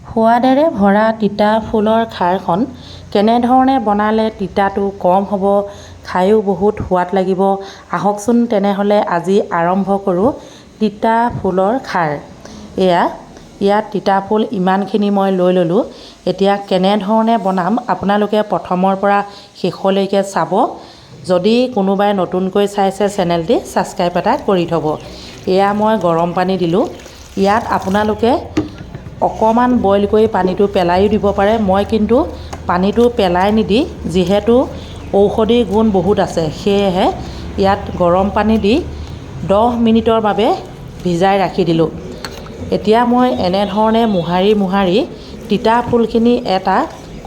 সোৱাদেৰে ভৰা তিতা ফুলৰ খাৰখন কেনেধৰণে বনালে তিতাটো কম হ'ব, খায়ো বহুত সোৱাদ লাগিব। আহকচোন তেনেহ'লে আজি আৰম্ভ কৰোঁ তিতা ফুলৰ খাৰ। ইয়াত তিতা ফুল ইমানখিনি মই লৈ ল'লোঁ। এতিয়া কেনেধৰণে বনাম আপোনালোকে প্ৰথমৰ পৰা শেষলৈকে চাব। যদি কোনোবাই নতুনকৈ চাইছে চেনেলটি ছাবস্ক্ৰাইব এটা কৰি থ'ব। এয়া মই গৰম পানী দিলোঁ। ইয়াত আপোনালোকে অকণমান বইল কৰি পানীটো পেলাইও দিব পাৰে। মই কিন্তু পানীটো পেলাই নিদি, যিহেতু ঔষধি গুণ বহুত আছে, সেয়েহে ইয়াত গৰম পানী দি 10 মিনিটৰ বাবে ভিজাই ৰাখি দিলোঁ। এতিয়া মই এনেধৰণে মোহাৰি তিতা ফুলখিনি এটা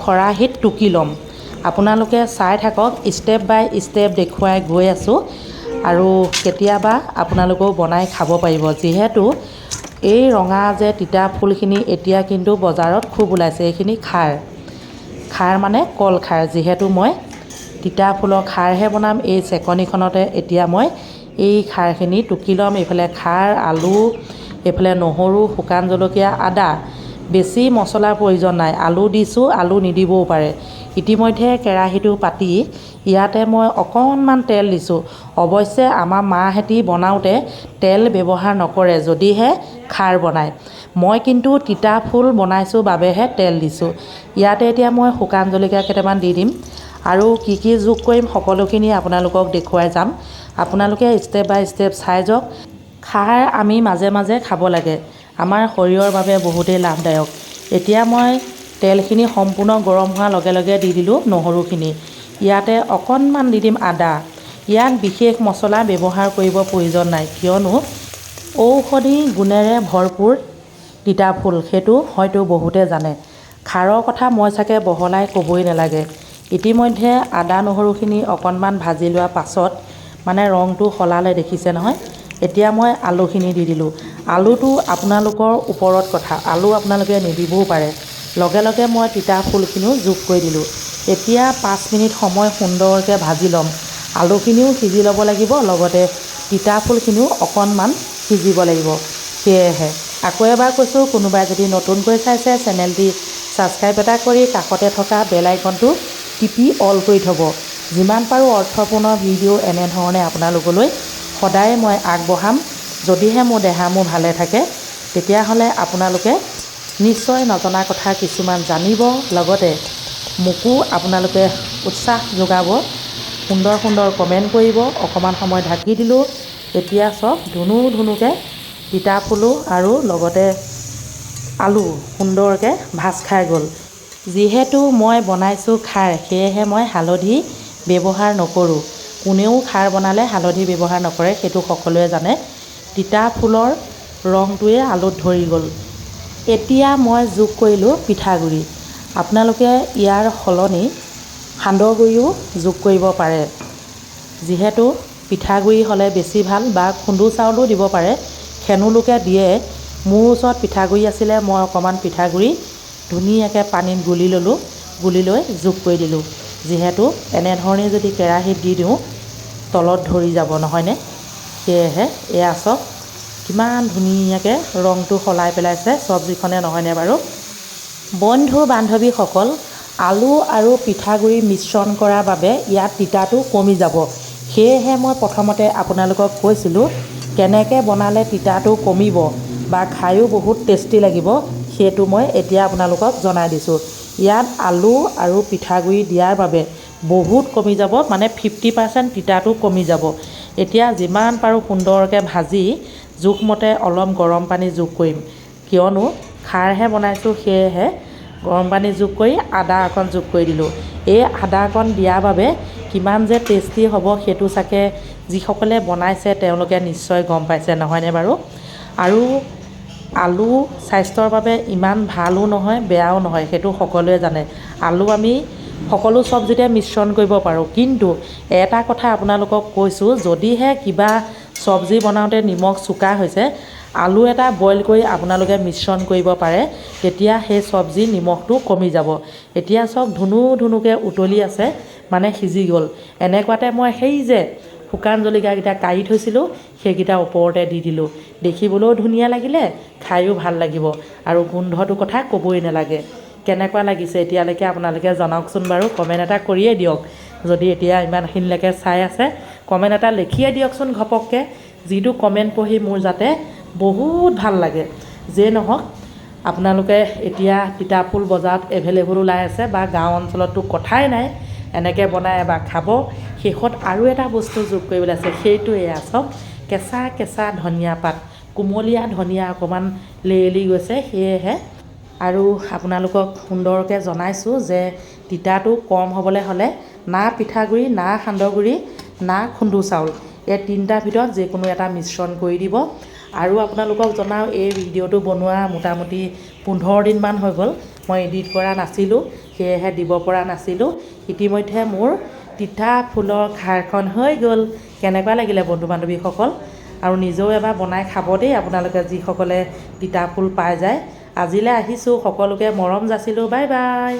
খৰাহিত টুকি ল'ম। আপোনালোকে চাই থাকক, ষ্টেপ বাই ষ্টেপ দেখুৱাই গৈ আছোঁ। আৰু কেতিয়াবা আপোনালোকেও বনাই খাব পাৰিব। যিহেতু এই ৰঙা যে তিতা ফুলখিনি এতিয়া কিন্তু বজাৰত খুব ওলাইছে। এইখিনি খাৰ মানে কল খাৰ। যিহেতু মই তিতা ফুলৰ খাৰহে বনাম এই চেকনিখনতে, এতিয়া মই এই খাৰখিনি টুকি ল'ম। এইফালে খাৰ, আলু, এইফালে নহৰু, শুকান জলকীয়া, আদা। বেছি মছলাৰ প্ৰয়োজন নাই। আলু দিছোঁ, আলু নিদিবও পাৰে। ইতিমধ্যে কেৰাহীটো পাতি ইয়াতে মই অকণমান তেল দিছোঁ। অৱশ্যে আমাৰ মাহঁতে বনাওঁতে তেল ব্যৱহাৰ নকৰে, যদিহে খাৰ বনায়। মই কিন্তু তিতা ফুল বনাইছোঁ বাবেহে তেল দিছোঁ। ইয়াতে এতিয়া মই শুকান জলকীয়া কেইটামান দি দিম আৰু কি যোগ কৰিম সকলোখিনি আপোনালোকক দেখুৱাই যাম। আপোনালোকে ষ্টেপ বাই ষ্টেপ চাই যাওক। খাৰ আমি মাজে মাজে খাব লাগে, আমাৰ শৰীৰৰ বাবে বহুতেই লাভদায়ক। এতিয়া মই তেলখিনি সম্পূৰ্ণ গৰম হোৱাৰ লগে লগে দি দিলোঁ নহৰুখিনি। ইয়াতে অকণমান দি দিম আদা। ইয়াত বিশেষ মছলা ব্যৱহাৰ কৰিব প্ৰয়োজন নাই, কিয়নো ঔষধি গুণেৰে ভৰপূৰ তিতা ফুল, সেইটো হয়তো বহুতে জানে। খাৰৰ কথা মই চাগে বহলাই ক'বই নালাগে। ইতিমধ্যে আদা নহৰুখিনি অকণমান ভাজি লোৱাৰ পাছত মানে ৰংটো সলালে, দেখিছে নহয়। এতিয়া মই আলুখিনি দি দিলোঁ। আলুটো আপোনালোকৰ ওপৰত কথা, আলু আপোনালোকে নিদিবও পাৰে। লগে লগে মই তিতা ফুলখিনিও যোগ কৰি দিলোঁ। এতিয়া 5 মিনিট সময় সুন্দৰকৈ ভাজি ল'ম। আলুখিনিও সিজি ল'ব লাগিব, লগতে তিতা ফুলখিনিও অকণমান সিজিব লাগিব। সেয়েহে আকৌ এবাৰ কৈছোঁ, কোনোবাই যদি নতুনকৈ চাইছে চেনেলটি ছাবস্ক্ৰাইব এটা কৰি কাষতে থকা বেল আইকনটো টিপি অল কৰি থ'ব। যিমান পাৰোঁ অৰ্থপূৰ্ণ ভিডিঅ' এনেধৰণে আপোনালোকলৈ সদায় মই আগবঢ়াম। যদিহে মোৰ দেহা ভালে থাকে, তেতিয়াহ'লে আপোনালোকে নিশ্চয় নজনা কথা কিছুমান জানিব, লগতে মোকো আপোনালোকে উৎসাহ যোগাব। সুন্দৰ কমেণ্ট কৰিব। অকণমান সময় ঢাকি দিলোঁ। এতিয়া চব ধুনুকৈ তিতা ফুলো আৰু লগতে আলু সুন্দৰকৈ ভাজ খাই গ'ল। যিহেতু মই বনাইছোঁ খাৰ, সেয়েহে মই হালধি ব্যৱহাৰ নকৰোঁ। কোনেও খাৰ বনালে হালধি ব্যৱহাৰ নকৰে, সেইটো সকলোৱে জানে। তিতা ফুলৰ ৰংটোৱে আলুত ধৰি গ'ল। এতিয়া মই যোগ কৰিলোঁ পিঠাগুড়ি। আপোনালোকে ইয়াৰ সলনি সান্দহগুড়িও যোগ কৰিব পাৰে। যিহেতু পিঠাগুড়ি হ'লে বেছি ভাল, বা খুন্দু চাউলো দিব পাৰে। খেনুলোকে দিয়ে। মোৰ ওচৰত পিঠাগুড়ি আছিলে, মই অকণমান পিঠাগুড়ি ধুনীয়াকৈ পানীত গুলি ল'লোঁ। গুলি লৈ যোগ কৰি দিলোঁ। যিহেতু এনেধৰণে যদি কেৰাহীত দি দিওঁ তলত ধৰি যাব, নহয়নে? সেয়েহে এয়া চব কিমান ধুনীয়াকৈ ৰংটো সলাই পেলাইছে চব্জিখনে, নহয়নে বাৰু? বন্ধু বান্ধৱীসকল, আলু আৰু পিঠাগুড়ি মিশ্ৰণ কৰাৰ বাবে ইয়াত তিতাটো কমি যাব। সেয়েহে মই প্ৰথমতে আপোনালোকক কৈছিলোঁ কেনেকৈ বনালে তিতাটো কমিব বা খায়ো বহুত টেষ্টি লাগিব, সেইটো মই এতিয়া আপোনালোকক জনাই দিছোঁ। ইয়াত আলু আৰু পিঠাগুড়ি দিয়াৰ বাবে বহুত কমি যাব, মানে 50% তিতাটো কমি যাব। এতিয়া যিমান পাৰোঁ সুন্দৰকৈ ভাজি জোখমতে অলপ গৰম পানী যোগ কৰিম, কিয়নো খাৰহে বনাইছোঁ। সেয়েহে গৰম পানী যোগ কৰি আদা অকণ যোগ কৰি দিলোঁ। এই আদা অকণ দিয়াৰ বাবে কিমান যে টেষ্টি হ'ব, সেইটো চাগে যিসকলে বনাইছে তেওঁলোকে নিশ্চয় গম পাইছে, নহয়নে বাৰু? আৰু আলু স্বাস্থ্যৰ বাবে ইমান ভালো নহয়, বেয়াও নহয়, সেইটো সকলোৱে জানে। আলু আমি সকলো চব্জিতে মিশ্ৰণ কৰিব পাৰোঁ। কিন্তু এটা কথা আপোনালোকক কৈছোঁ, যদিহে কিবা চব্জি বনাওঁতে নিমখ চোকা হৈছে, আলু এটা বইল কৰি আপোনালোকে মিশ্ৰণ কৰিব পাৰে, তেতিয়া সেই চব্জি নিমখটো কমি যাব। এতিয়া চব ধুনুকৈ উতলি আছে, মানে সিজি গ'ল। এনেকুৱাতে মই সেই যে শুকান জলকীয়াকেইটা কাঢ়ি থৈছিলোঁ সেইকেইটা ওপৰতে দি দিলোঁ। দেখিবলৈও ধুনীয়া লাগিলে, খায়ো ভাল লাগিব আৰু গোন্ধটোৰ কথা ক'বই নালাগে। কেনেকুৱা লাগিছে এতিয়ালৈকে আপোনালোকে জনাওকচোন বাৰু, কমেণ্ট এটা কৰিয়ে দিয়ক। যদি এতিয়া ইমানখিনিলৈকে চাই আছে কমেণ্ট এটা লিখিয়ে দিয়কচোন ঘপককৈ। যিটো কমেণ্ট পঢ়ি মোৰ যাতে বহুত ভাল লাগে। যে নহওক আপোনালোকে এতিয়া তিতা ফুল বজাৰত এভেইলেবল ওলাই আছে বা গাঁও অঞ্চলততো কথাই নাই, এনেকৈ বনাই এবাৰ খাব। শেষত আৰু এটা বস্তু যোগ কৰিবলৈ আছে, সেইটো এয়া চাওক, কেঁচা কেঁচা ধনিয়া পাত, কুমলীয়া ধনিয়া অকণমান লেৰেলি গৈছে। সেয়েহে আৰু আপোনালোকক সুন্দৰকৈ জনাইছোঁ যে তিতাটো কম হ'বলৈ হ'লে না পিঠাগুড়ি, না সান্দহগুড়ি, না খুন্দু চাউল, এই তিনিটাৰ ভিতৰত যিকোনো এটা মিশ্ৰণ কৰি দিব। আৰু আপোনালোকক জনাওঁ, এই ভিডিঅ'টো বনোৱা মোটামুটি 15 দিনমান হৈ গ'ল। মই এডিট কৰা নাছিলোঁ, সেয়েহে দিব পৰা নাছিলোঁ। ইতিমধ্যে মোৰ তিতা ফুলৰ খাৰখন হৈ গ'ল। কেনেকুৱা লাগিলে বন্ধু বান্ধৱীসকল? আৰু নিজেও এবাৰ বনাই খাব দেই আপোনালোকে যিসকলে তিতা ফুল পাই যায়। আজিলৈ আহিছোঁ, সকলোকে মৰম যাচিলোঁ। Bye bye.